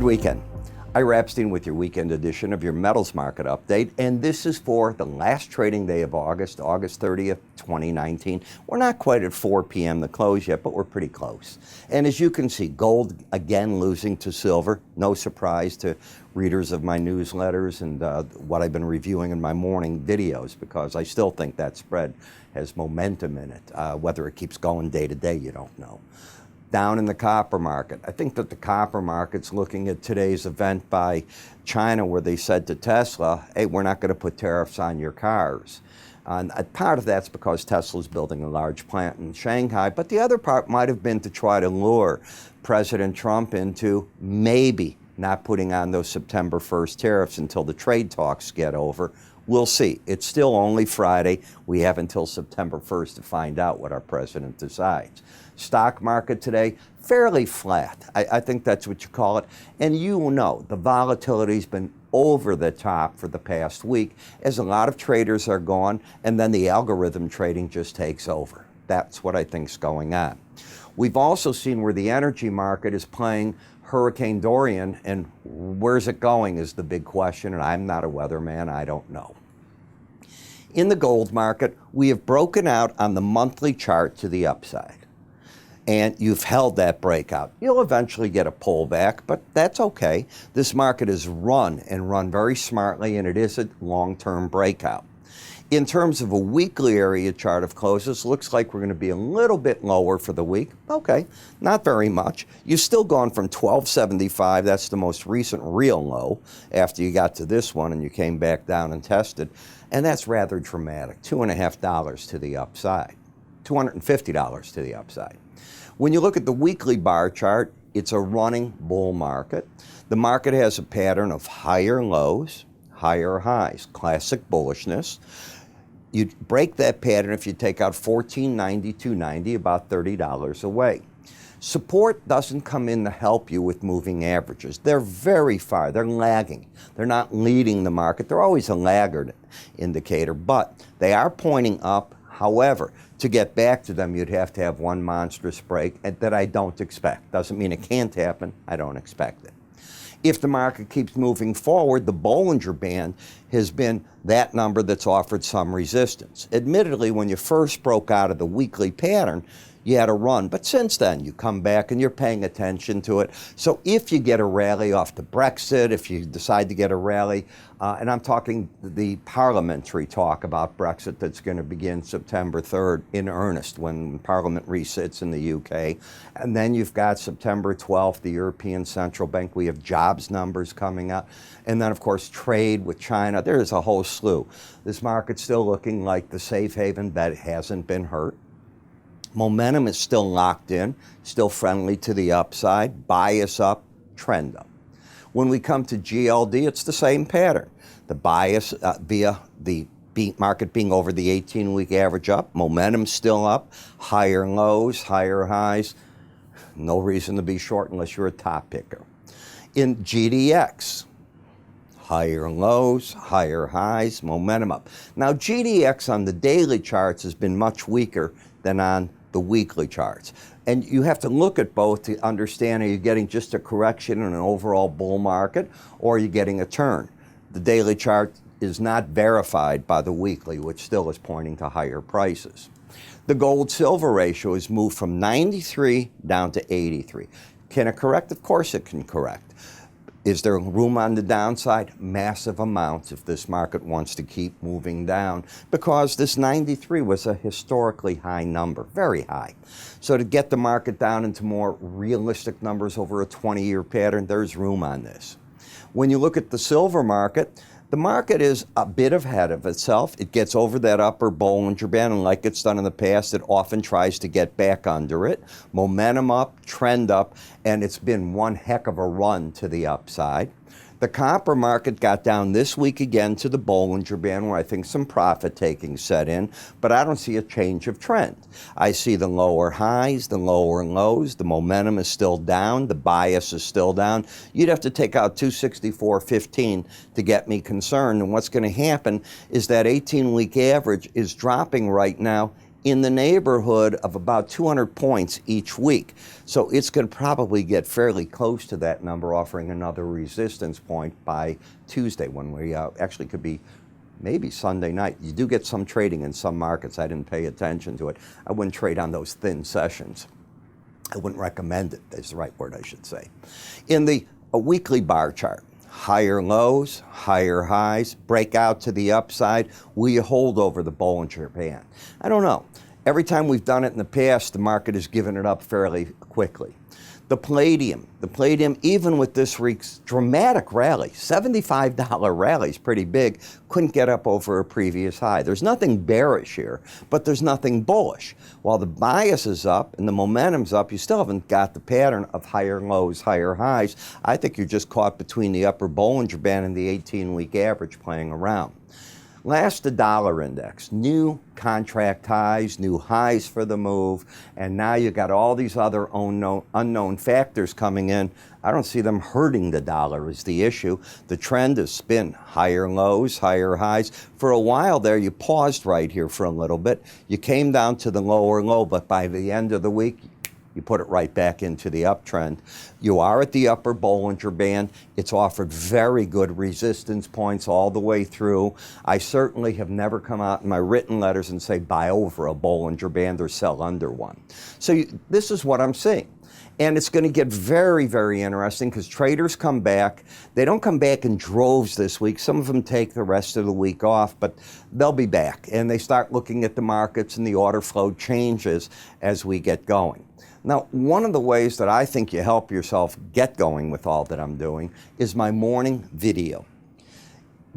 weekend. Ira Epstein with your weekend edition of your metals market update, and this is for the last trading day of August 30th, 2019. We're not quite at 4 p.m. to close yet, but we're pretty close. And as you can see, gold again losing to silver. No surprise to readers of my newsletters and what I've been reviewing in my morning videos, because I still think that spread has momentum in it. Whether it keeps going day to day, you don't know. Down in the copper market. I think that the copper market's looking at today's event by China, where they said to Tesla, hey, we're not going to put tariffs on your cars. And part of that's because Tesla's building a large plant in Shanghai, but the other part might have been to try to lure President Trump into maybe not putting on those September 1st tariffs until the trade talks get over. We'll see. It's still only Friday. We have until September 1st to find out what our president decides. Stock market today, fairly flat. I think that's what you call it. And you know, the volatility's been over the top for the past week as a lot of traders are gone, and then the algorithm trading just takes over. That's what I think's going on. We've also seen where the energy market is playing Hurricane Dorian, and where's it going is the big question, and I'm not a weatherman, I don't know. In the gold market, we have broken out on the monthly chart to the upside. And you've held that breakout. You'll eventually get a pullback, but that's okay. This market is run very smartly, and it is a long-term breakout. In terms of a weekly area chart of closes, looks like we're going to be a little bit lower for the week. Okay, not very much. You've still gone from 1275, that's the most recent real low, after you got to this one and you came back down and tested. And that's rather dramatic, $2.50 to the upside, $250 to the upside. When you look at the weekly bar chart, it's a running bull market. The market has a pattern of higher lows, higher highs, classic bullishness. You break that pattern if you take out $14.90, $2.90, about $30 away. Support doesn't come in to help you with moving averages. They're very far. They're lagging. They're not leading the market. They're always a laggard indicator, but they are pointing up. However, to get back to them, you'd have to have one monstrous break that I don't expect. Doesn't mean it can't happen. I don't expect it. If the market keeps moving forward, the Bollinger Band has been that number that's offered some resistance. Admittedly, when you first broke out of the weekly pattern, you had a run. But since then, you come back and you're paying attention to it. So if you get a rally off the Brexit, if you decide to get a rally, and I'm talking the parliamentary talk about Brexit that's going to begin September 3rd in earnest when Parliament resits in the UK. And then you've got September 12th, the European Central Bank. We have jobs numbers coming up. And then, of course, trade with China. There's a whole slew. This market's still looking like the safe haven that hasn't been hurt. Momentum is still locked in, still friendly to the upside, bias up, trend up. When we come to GLD, it's the same pattern. The bias via the market being over the 18-week average up, momentum still up, higher lows, higher highs. No reason to be short unless you're a top picker. In GDX, higher lows, higher highs, momentum up. Now, GDX on the daily charts has been much weaker than on the weekly charts. And you have to look at both to understand, are you getting just a correction in an overall bull market, or are you getting a turn? The daily chart is not verified by the weekly, which still is pointing to higher prices. The gold-silver ratio has moved from 93 down to 83. Can it correct? Of course it can correct. Is there room on the downside? Massive amounts if this market wants to keep moving down, because this 93 was a historically high number, very high. So to get the market down into more realistic numbers over a 20-year pattern, there's room on this. When you look at the silver market, the market is a bit ahead of itself. It gets over that upper Bollinger Band, and like it's done in the past, it often tries to get back under it. Momentum up, trend up, and it's been one heck of a run to the upside. The copper market got down this week again to the Bollinger Band, where I think some profit taking set in, but I don't see a change of trend. I see the lower highs, the lower lows, the momentum is still down, the bias is still down. You'd have to take out 264.15 to get me concerned, and what's going to happen is that 18-week average is dropping right now in the neighborhood of about 200 points each week. So it's going to probably get fairly close to that number, offering another resistance point by Tuesday, when we actually could be maybe Sunday night. You do get some trading in some markets. I didn't pay attention to it. I wouldn't trade on those thin sessions. I wouldn't recommend it, is the right word I should say. In the weekly bar chart, higher lows, higher highs, break out to the upside. Will you hold over the Bollinger Band? I don't know. Every time we've done it in the past, the market has given it up fairly quickly. The palladium, even with this week's dramatic rally, $75 rally is pretty big, couldn't get up over a previous high. There's nothing bearish here, but there's nothing bullish. While the bias is up and the momentum's up, you still haven't got the pattern of higher lows, higher highs. I think you're just caught between the upper Bollinger Band and the 18-week average playing around. Last, the dollar index. New contract highs, new highs for the move, and now you got all these other unknown factors coming in. I don't see them hurting the dollar is the issue. The trend has been higher lows, higher highs. For a while there, you paused right here for a little bit. You came down to the lower low, but by the end of the week, you put it right back into the uptrend. You are at the upper Bollinger Band. It's offered very good resistance points all the way through. I certainly have never come out in my written letters and say buy over a Bollinger Band or sell under one. So this is what I'm seeing. And it's going to get very, very interesting because traders come back. They don't come back in droves this week. Some of them take the rest of the week off, but they'll be back. And they start looking at the markets and the order flow changes as we get going. Now, one of the ways that I think you help yourself get going with all that I'm doing is my morning video.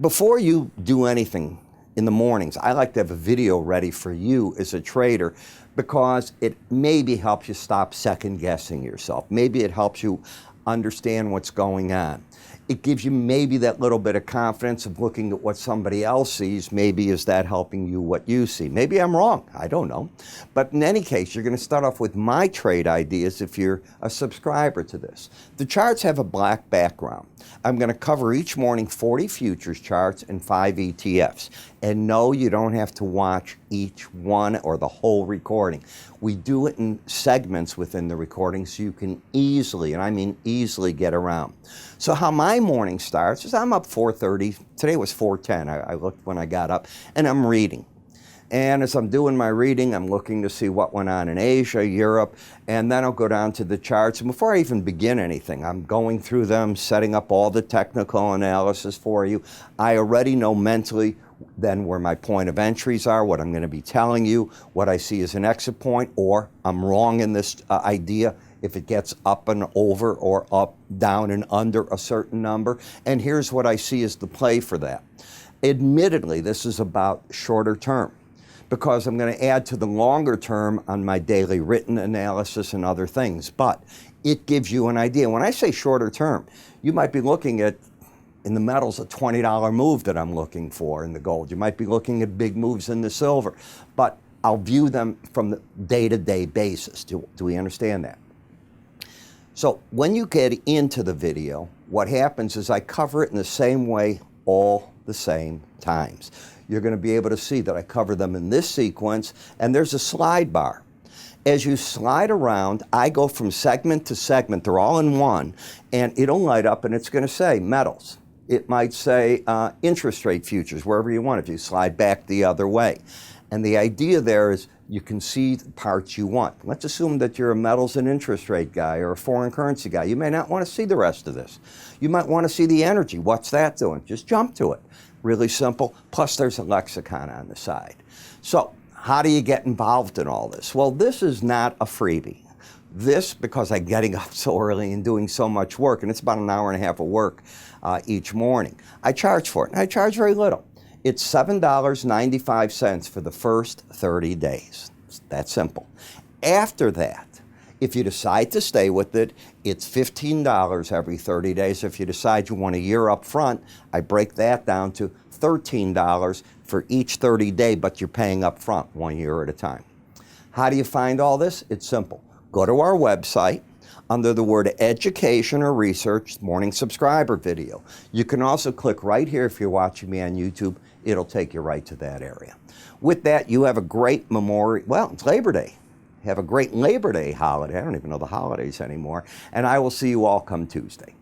Before you do anything in the mornings, I like to have a video ready for you as a trader because it maybe helps you stop second guessing yourself. Maybe it helps you understand what's going on. It gives you maybe that little bit of confidence of looking at what somebody else sees. Maybe is that helping you what you see? Maybe I'm wrong. I don't know. But in any case, you're going to start off with my trade ideas if you're a subscriber to this. The charts have a black background. I'm going to cover each morning 40 futures charts and 5 ETFs. And no, you don't have to watch each one or the whole recording. We do it in segments within the recording so you can easily, and I mean easily, get around. So how my morning starts is I'm up 4:30. Today was 4:10. I looked when I got up, and I'm reading. And as I'm doing my reading, I'm looking to see what went on in Asia, Europe, and then I'll go down to the charts. And before I even begin anything, I'm going through them, setting up all the technical analysis for you. I already know mentally then where my point of entries are, what I'm going to be telling you, what I see as an exit point, or I'm wrong in this idea if it gets up and over or up, down, and under a certain number. And here's what I see as the play for that. Admittedly, this is about shorter term, because I'm going to add to the longer term on my daily written analysis and other things. But it gives you an idea. When I say shorter term, you might be looking at, in the metals, a $20 move that I'm looking for in the gold. You might be looking at big moves in the silver. But I'll view them from the day-to-day basis. Do we understand that? So when you get into the video, what happens is I cover it in the same way all the same times. You're going to be able to see that I cover them in this sequence, and there's a slide bar. As you slide around, I go from segment to segment. They're all in one, and it'll light up, and it's going to say metals. It might say interest rate futures, wherever you want, if you slide back the other way. And the idea there is you can see the parts you want. Let's assume that you're a metals and interest rate guy or a foreign currency guy. You may not want to see the rest of this. You might want to see the energy. What's that doing? Just jump to it. Really simple. Plus, there's a lexicon on the side. So how do you get involved in all this? Well, this is not a freebie. This, because I'm getting up so early and doing so much work, and it's about an hour and a half of work each morning, I charge for it. And I charge very little. It's $7.95 for the first 30 days. It's that simple. After that, if you decide to stay with it, it's $15 every 30 days. If you decide you want a year up front, I break that down to $13 for each 30 day, but you're paying up front 1 year at a time. How do you find all this? It's simple. Go to our website. under the word education or research, morning subscriber video. You can also click right here if you're watching me on YouTube. It'll take you right to that area. With that, you have a great Memorial, well, it's Labor Day. Have a great Labor Day holiday. I don't even know the holidays anymore. And I will see you all come Tuesday.